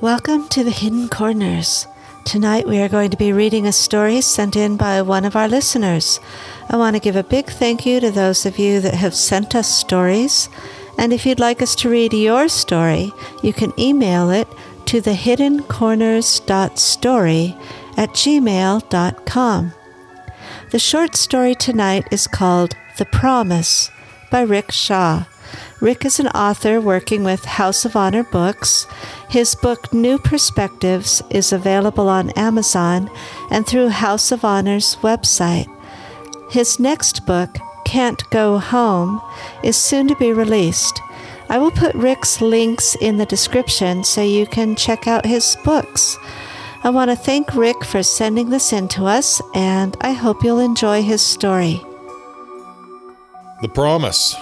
Welcome to the Hidden Corners. Tonight we are going to be reading a story sent in by one of our listeners. I want to give a big thank you to those of you that have sent us stories. And if you'd like us to read your story, you can email it to thehiddencorners.story@gmail.com. The short story tonight is called The Promise by Rick Shaw. Rick is an author working with House of Honor Books. His book, New Perspectives, is available on Amazon and through House of Honor's website. His next book, Can't Go Home, is soon to be released. I will put Rick's links in the description so you can check out his books. I want to thank Rick for sending this in to us, and I hope you'll enjoy his story. The Promise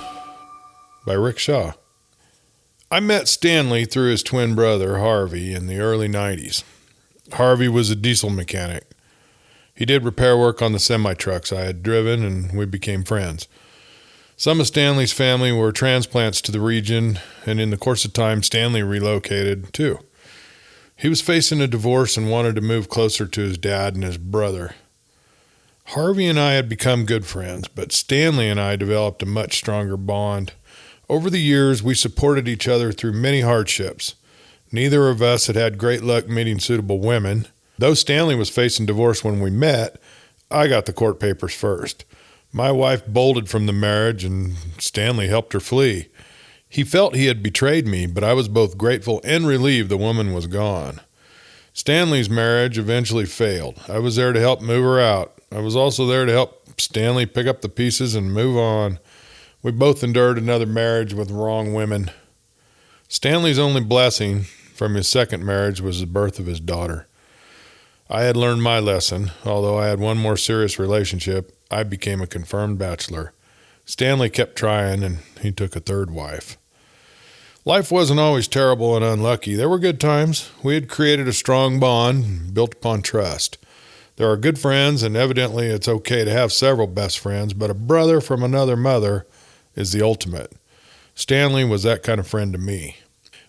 by Rick Shaw. I met Stanley through his twin brother, Harvey, in the early 90s. Harvey was a diesel mechanic. He did repair work on the semi-trucks I had driven, and we became friends. Some of Stanley's family were transplants to the region, and in the course of time, Stanley relocated too. He was facing a divorce and wanted to move closer to his dad and his brother. Harvey and I had become good friends, but Stanley and I developed a much stronger bond. Over the years, we supported each other through many hardships. Neither of us had had great luck meeting suitable women. Though Stanley was facing divorce when we met, I got the court papers first. My wife bolted from the marriage, and Stanley helped her flee. He felt he had betrayed me, but I was both grateful and relieved the woman was gone. Stanley's marriage eventually failed. I was there to help move her out. I was also there to help Stanley pick up the pieces and move on. We both endured another marriage with wrong women. Stanley's only blessing from his second marriage was the birth of his daughter. I had learned my lesson. Although I had one more serious relationship, I became a confirmed bachelor. Stanley kept trying, and he took a third wife. Life wasn't always terrible and unlucky. There were good times. We had created a strong bond built upon trust. There are good friends, and evidently it's okay to have several best friends, but a brother from another mother is the ultimate. Stanley was that kind of friend to me.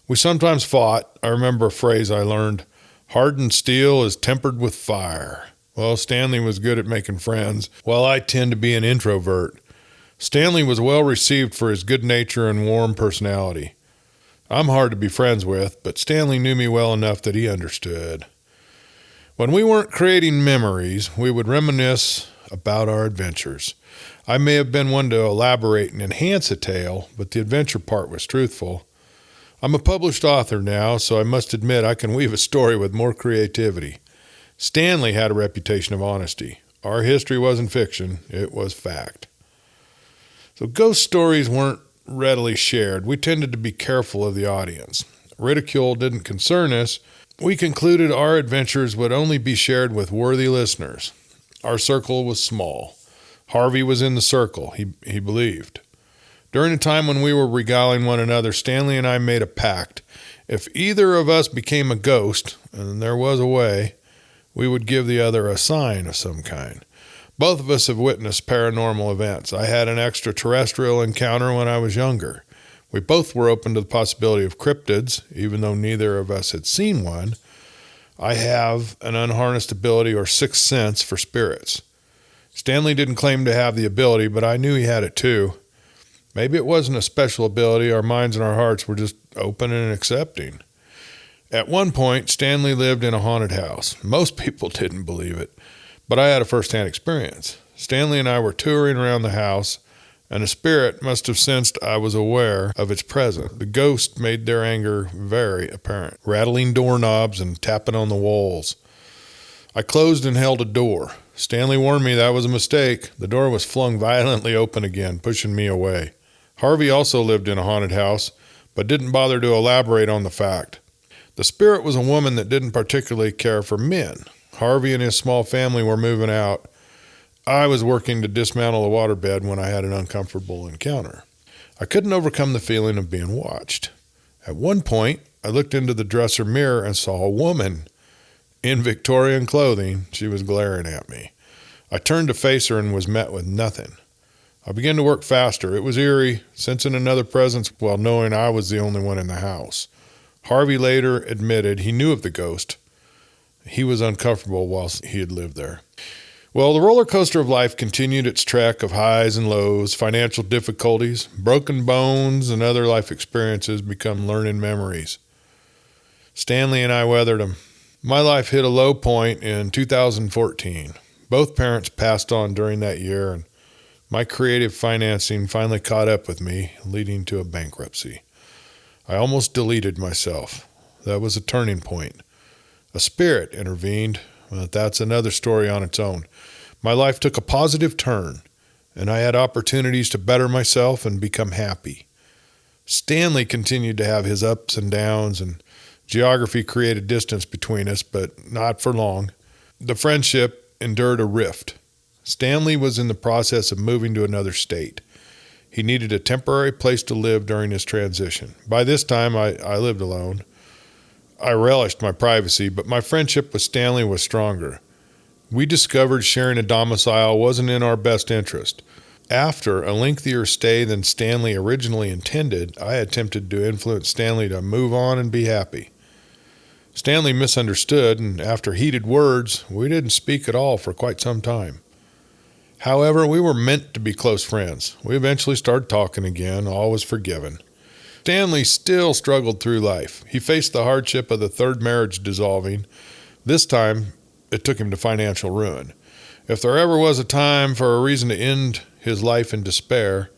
We sometimes fought. I remember a phrase I learned, "Hardened steel is tempered with fire." Well, Stanley was good at making friends, while I tend to be an introvert. Stanley was well received for his good nature and warm personality. I'm hard to be friends with, but Stanley knew me well enough that he understood. When we weren't creating memories, we would reminisce about our adventures. I may have been one to elaborate and enhance a tale, but the adventure part was truthful. I'm a published author now, so I must admit I can weave a story with more creativity. Stanley had a reputation of honesty. Our history wasn't fiction, it was fact. So ghost stories weren't readily shared. We tended to be careful of the audience. Ridicule didn't concern us. We concluded our adventures would only be shared with worthy listeners. Our circle was small. Harvey was in the circle, he believed. During a time when we were regaling one another, Stanley and I made a pact. If either of us became a ghost, and there was a way, we would give the other a sign of some kind. Both of us have witnessed paranormal events. I had an extraterrestrial encounter when I was younger. We both were open to the possibility of cryptids, even though neither of us had seen one. I have an unharnessed ability or sixth sense for spirits. Stanley didn't claim to have the ability, but I knew he had it too. Maybe it wasn't a special ability. Our minds and our hearts were just open and accepting. At one point, Stanley lived in a haunted house. Most people didn't believe it, but I had a first-hand experience. Stanley and I were touring around the house, and a spirit must have sensed I was aware of its presence. The ghost made their anger very apparent, rattling doorknobs and tapping on the walls. I closed and held a door. Stanley warned me that was a mistake. The door was flung violently open again, pushing me away. Harvey also lived in a haunted house, but didn't bother to elaborate on the fact. The spirit was a woman that didn't particularly care for men. Harvey and his small family were moving out. I was working to dismantle the waterbed when I had an uncomfortable encounter. I couldn't overcome the feeling of being watched. At one point, I looked into the dresser mirror and saw a woman. In Victorian clothing, she was glaring at me. I turned to face her and was met with nothing. I began to work faster. It was eerie, sensing another presence while knowing I was the only one in the house. Harvey later admitted he knew of the ghost. He was uncomfortable while he had lived there. Well, the roller coaster of life continued its trek of highs and lows, financial difficulties, broken bones, and other life experiences become learning memories. Stanley and I weathered them. My life hit a low point in 2014. Both parents passed on during that year, and my creative financing finally caught up with me, leading to a bankruptcy. I almost deleted myself. That was a turning point. A spirit intervened, but that's another story on its own. My life took a positive turn, and I had opportunities to better myself and become happy. Stanley continued to have his ups and downs, and geography created distance between us, but not for long. The friendship endured a rift. Stanley was in the process of moving to another state. He needed a temporary place to live during his transition. By this time, I lived alone. I relished my privacy, but my friendship with Stanley was stronger. We discovered sharing a domicile wasn't in our best interest. After a lengthier stay than Stanley originally intended, I attempted to influence Stanley to move on and be happy. Stanley misunderstood, and after heated words, we didn't speak at all for quite some time. However, we were meant to be close friends. We eventually started talking again. All was forgiven. Stanley still struggled through life. He faced the hardship of the third marriage dissolving. This time, it took him to financial ruin. If there ever was a time for a reason to end his life in despair,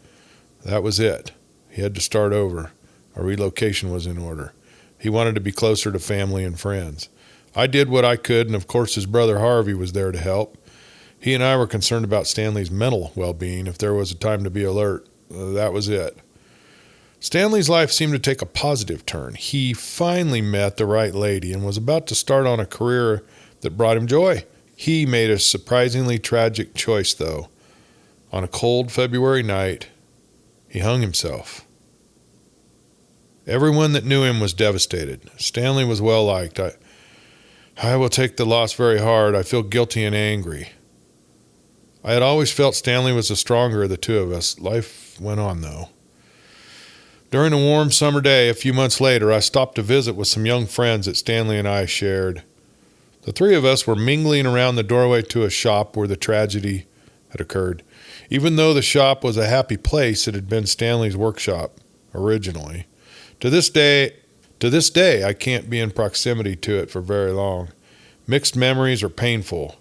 that was it. He had to start over. A relocation was in order. He wanted to be closer to family and friends. I did what I could, and of course his brother Harvey was there to help. He and I were concerned about Stanley's mental well-being. If there was a time to be alert, that was it. Stanley's life seemed to take a positive turn. He finally met the right lady and was about to start on a career that brought him joy. He made a surprisingly tragic choice, though. On a cold February night, he hung himself. Everyone that knew him was devastated. Stanley was well liked. I will take the loss very hard. I feel guilty and angry. I had always felt Stanley was the stronger of the two of us. Life went on, though. During a warm summer day, a few months later, I stopped to visit with some young friends that Stanley and I shared. The three of us were mingling around the doorway to a shop where the tragedy had occurred. Even though the shop was a happy place, it had been Stanley's workshop originally. To this day, I can't be in proximity to it for very long. Mixed memories are painful.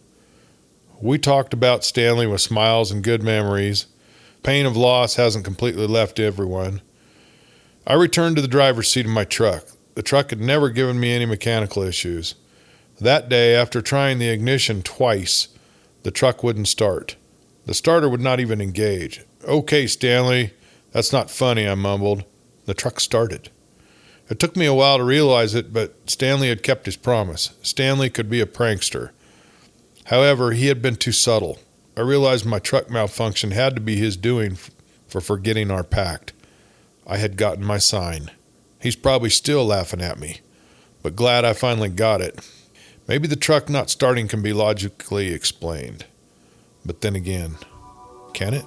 We talked about Stanley with smiles and good memories. Pain of loss hasn't completely left everyone. I returned to the driver's seat of my truck. The truck had never given me any mechanical issues. That day, after trying the ignition twice, the truck wouldn't start. The starter would not even engage. "Okay, Stanley, that's not funny," I mumbled. The truck started. It took me a while to realize it, but Stanley had kept his promise. Stanley could be a prankster. However, he had been too subtle. I realized my truck malfunction had to be his doing for forgetting our pact. I had gotten my sign. He's probably still laughing at me, but glad I finally got it. Maybe the truck not starting can be logically explained. But then again, can it?